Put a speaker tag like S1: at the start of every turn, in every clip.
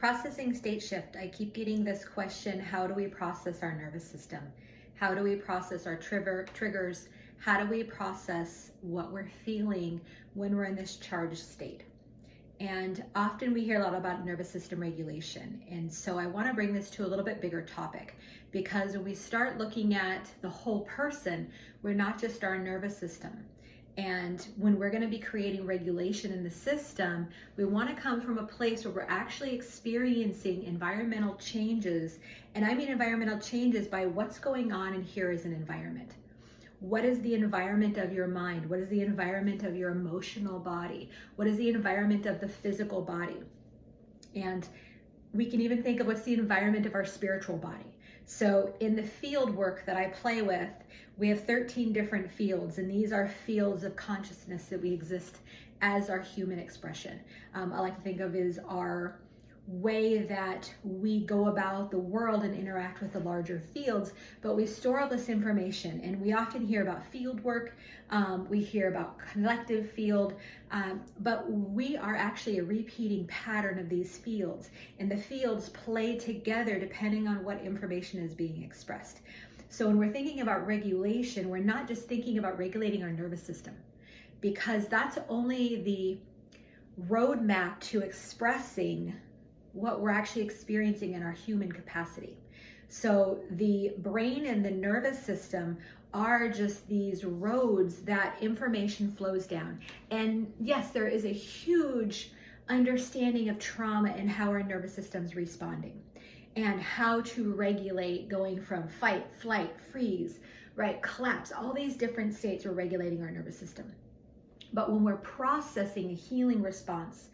S1: Processing state shift. I keep getting this question, how do we process our nervous system? How do we process our triggers? How do we process what we're feeling when we're in this charged state? And often we hear a lot about nervous system regulation. And so I want to bring this to a little bit bigger topic, because when we start looking at the whole person, we're not just our nervous system. And when we're going to be creating regulation in the system, we want to come from a place where we're actually experiencing environmental changes. And I mean environmental changes by what's going on in here as an environment. What is the environment of your mind? What is the environment of your emotional body? What is the environment of the physical body? And we can even think of what's the environment of our spiritual body. So in the field work that I play with, we have 13 different fields, and these are fields of consciousness that we exist as our human expression. I like to think of as our way that we go about the world and interact with the larger fields, but we store all this information, and we often hear about field work, we hear about collective field, but we are actually a repeating pattern of these fields, and the fields play together depending on what information is being expressed. So when we're thinking about regulation, we're not just thinking about regulating our nervous system, because that's only the roadmap to expressing what we're actually experiencing in our human capacity. So the brain and the nervous system are just these roads that information flows down. And yes, there is a huge understanding of trauma and how our nervous system's responding, and how to regulate going from fight, flight, freeze, right, collapse, all these different states are regulating our nervous system. But when we're processing a healing response,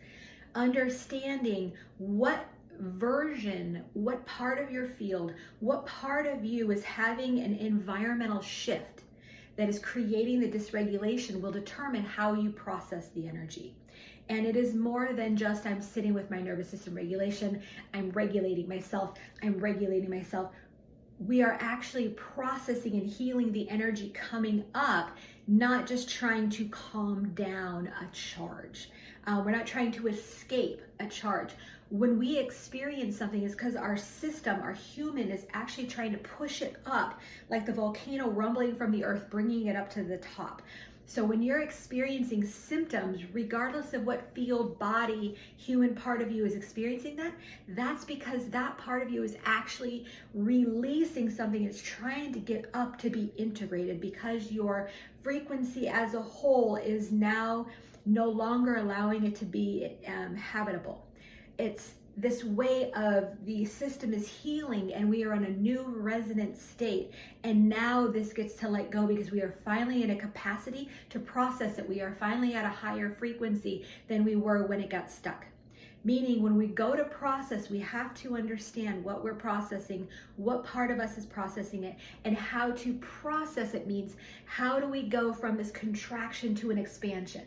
S1: understanding what version, what part of your field, what part of you is having an environmental shift that is creating the dysregulation will determine how you process the energy. And it is more than just I'm sitting with my nervous system regulation, I'm regulating myself, We are actually processing and healing the energy coming up, not just trying to calm down a charge. We're not trying to escape a charge. When we experience something, it's because our system, our human, is actually trying to push it up, like the volcano rumbling from the earth, bringing it up to the top. So when you're experiencing symptoms, regardless of what field, body, human part of you is experiencing that's because that part of you is actually releasing something. It's trying to get up to be integrated, because your frequency as a whole is now no longer allowing it to be habitable. It's this way of the system is healing, and we are in a new resonant state. And now this gets to let go, because we are finally in a capacity to process it. We are finally at a higher frequency than we were when it got stuck. Meaning when we go to process, we have to understand what we're processing, what part of us is processing it, and how to process it means how do we go from this contraction to an expansion.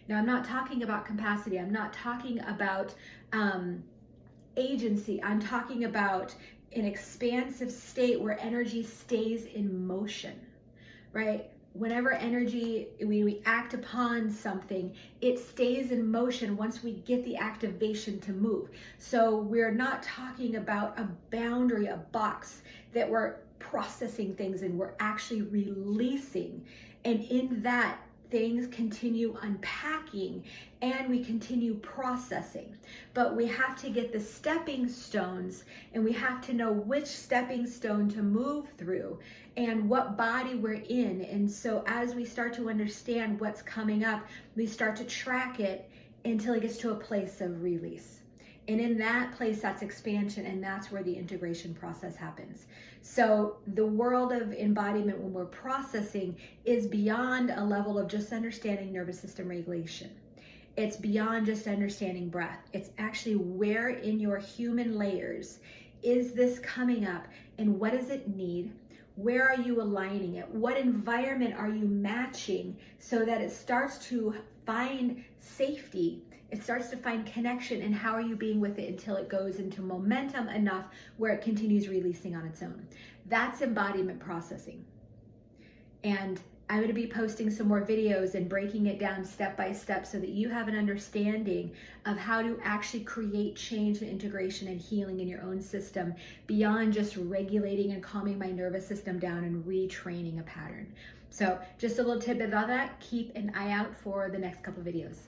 S1: Now, I'm not talking about capacity. I'm not talking about agency. I'm talking about an expansive state where energy stays in motion, right? Whenever energy, we act upon something, it stays in motion once we get the activation to move. So we're not talking about a boundary, a box that we're processing things in. We're actually releasing. And in that, things continue unpacking and we continue processing. But we have to get the stepping stones, and we have to know which stepping stone to move through and what body we're in. And so as we start to understand what's coming up, we start to track it until it gets to a place of release. And in that place, that's expansion, and that's where the integration process happens. So the world of embodiment, when we're processing, is beyond a level of just understanding nervous system regulation. It's beyond just understanding breath. It's actually where in your human layers is this coming up, and what does it need? Where are you aligning it? What environment are you matching so that it starts to find safety? It starts to find connection, and how are you being with it until it goes into momentum enough where it continues releasing on its own. That's embodiment processing. And I'm going to be posting some more videos and breaking it down step by step so that you have an understanding of how to actually create change and integration and healing in your own system beyond just regulating and calming my nervous system down and retraining a pattern. So just a little tidbit about that. Keep an eye out for the next couple videos.